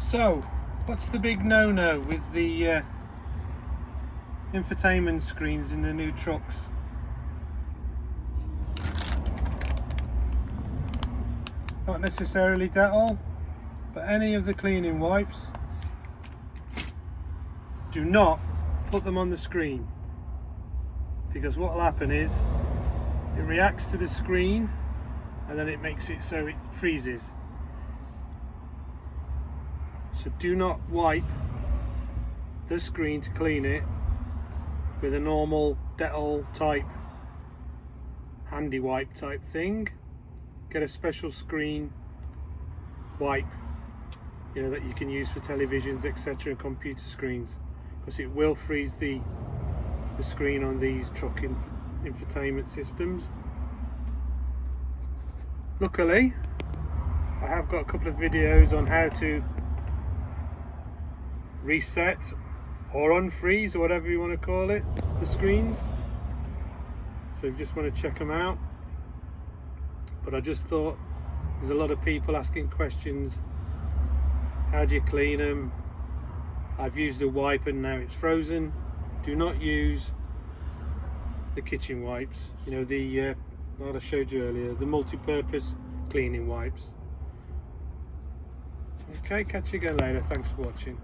So, what's the big no-no with the infotainment screens in the new trucks? Not necessarily Dettol, but any of the cleaning wipes. Do not put them on the screen, because what will happen is it reacts to the screen and then it makes it so it freezes. So do not wipe the screen to clean it with a normal Dettol type handy wipe type thing. Get a special screen wipe, you know, that you can use for televisions, etc., and computer screens, because it will freeze the screen on these truck infotainment systems. Luckily, I have got a couple of videos on how to reset or unfreeze, or whatever you want to call it, the screens. So if you just want to check them out. But I just thought, there's a lot of people asking questions. How do you clean them? I've used a wipe and now it's frozen. Do not use the kitchen wipes, you know, the what I showed you earlier, the multi-purpose cleaning wipes. Okay, catch you again later. Thanks for watching.